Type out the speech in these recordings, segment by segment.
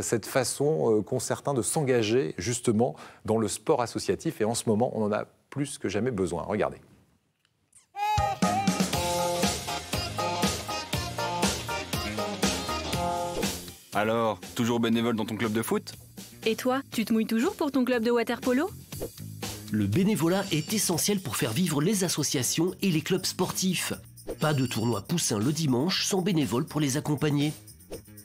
Cette façon qu'ont certains de s'engager justement dans le sport associatif. Et en ce moment, on en a plus que jamais besoin. Regardez. Alors, toujours bénévole dans ton club de foot? Et toi, tu te mouilles toujours pour ton club de water-polo? Le bénévolat est essentiel pour faire vivre les associations et les clubs sportifs. Pas de tournoi poussin le dimanche sans bénévoles pour les accompagner.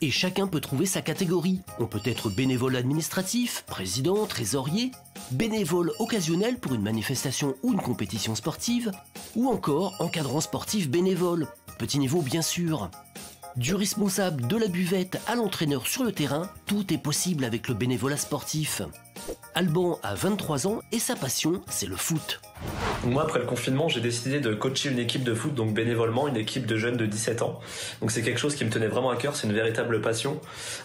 Et chacun peut trouver sa catégorie. On peut être bénévole administratif, président, trésorier, bénévole occasionnel pour une manifestation ou une compétition sportive, ou encore encadrant sportif bénévole, petit niveau bien sûr. Du responsable de la buvette à l'entraîneur sur le terrain, tout est possible avec le bénévolat sportif. Alban a 23 ans et sa passion, c'est le foot. Moi, après le confinement, j'ai décidé de coacher une équipe de foot, donc bénévolement, une équipe de jeunes de 17 ans. Donc c'est quelque chose qui me tenait vraiment à cœur, c'est une véritable passion.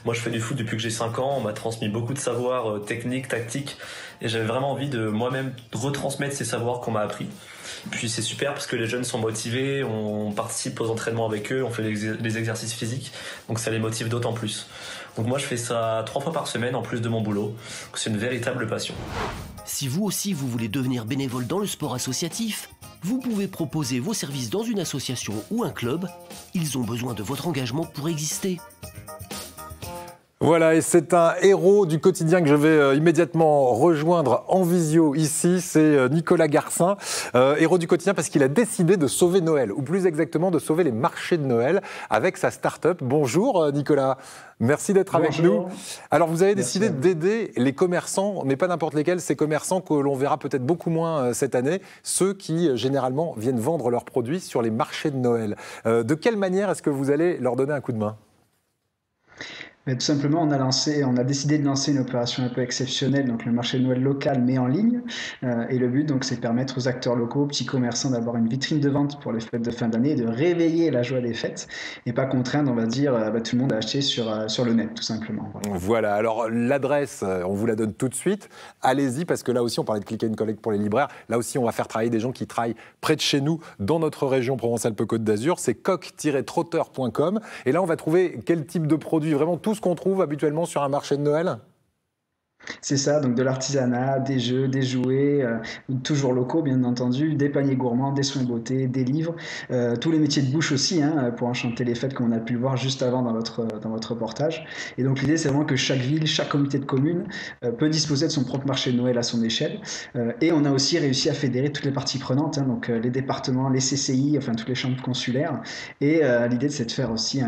Moi, je fais du foot depuis que j'ai 5 ans, on m'a transmis beaucoup de savoirs techniques, tactiques, et j'avais vraiment envie de moi-même retransmettre ces savoirs qu'on m'a appris. Puis c'est super parce que les jeunes sont motivés, on participe aux entraînements avec eux, on fait les exercices physiques, donc ça les motive d'autant plus. Donc moi, je fais ça 3 fois par semaine en plus de mon boulot, c'est une véritable passion. Si vous aussi vous voulez devenir bénévole dans le sport associatif, vous pouvez proposer vos services dans une association ou un club. Ils ont besoin de votre engagement pour exister. Voilà, et c'est un héros du quotidien que je vais immédiatement rejoindre en visio ici, c'est Nicolas Garcin, héros du quotidien parce qu'il a décidé de sauver Noël, ou plus exactement de sauver les marchés de Noël avec sa start-up. Bonjour Nicolas, merci d'être avec nous. Alors vous avez décidé d'aider les commerçants, mais pas n'importe lesquels, ces commerçants que l'on verra peut-être beaucoup moins cette année, ceux qui généralement viennent vendre leurs produits sur les marchés de Noël. De quelle manière est-ce que vous allez leur donner un coup de main ? Mais tout simplement, on a décidé de lancer une opération un peu exceptionnelle, donc le marché de Noël local mais en ligne. Et le but, donc, c'est de permettre aux acteurs locaux, aux petits commerçants, d'avoir une vitrine de vente pour les fêtes de fin d'année et de réveiller la joie des fêtes et pas contraindre, on va dire, tout le monde à acheter sur le net, tout simplement. Voilà, alors l'adresse, on vous la donne tout de suite. Allez-y, parce que là aussi, on parlait de click and collect pour les libraires. Là aussi, on va faire travailler des gens qui travaillent près de chez nous, dans notre région Provence-Alpes-Côte d'Azur. C'est coq-trotteur.com. Et là, on va trouver quel type de produit, vraiment tout ce qu'on trouve habituellement sur un marché de Noël. C'est ça, donc de l'artisanat, des jeux, des jouets, toujours locaux bien entendu, des paniers gourmands, des soins beauté, des livres, tous les métiers de bouche aussi, pour enchanter les fêtes comme on a pu le voir juste avant dans votre reportage. Et donc l'idée c'est vraiment que chaque ville, chaque comité de commune peut disposer de son propre marché de Noël à son échelle. Et on a aussi réussi à fédérer toutes les parties prenantes, donc les départements, les CCI, enfin toutes les chambres consulaires. Et l'idée c'est de faire aussi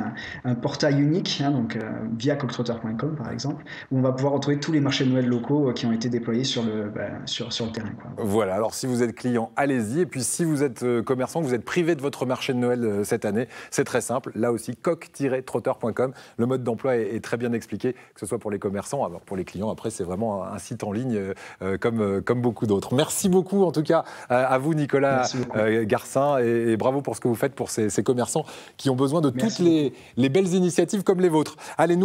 un portail unique, donc via coq-trotteur.com par exemple, où on va pouvoir retrouver tous les marchés Noël locaux qui ont été déployés sur le terrain. Voilà, alors si vous êtes client, allez-y. Et puis si vous êtes commerçant, que vous êtes privé de votre marché de Noël cette année, c'est très simple. Là aussi, coq-trotteur.com. Le mode d'emploi est très bien expliqué, que ce soit pour les commerçants. Alors pour les clients, après, c'est vraiment un site en ligne comme beaucoup d'autres. Merci beaucoup, en tout cas, à vous, Nicolas Garcin. Et bravo pour ce que vous faites pour ces commerçants qui ont besoin de toutes les belles initiatives comme les vôtres. Allez, nous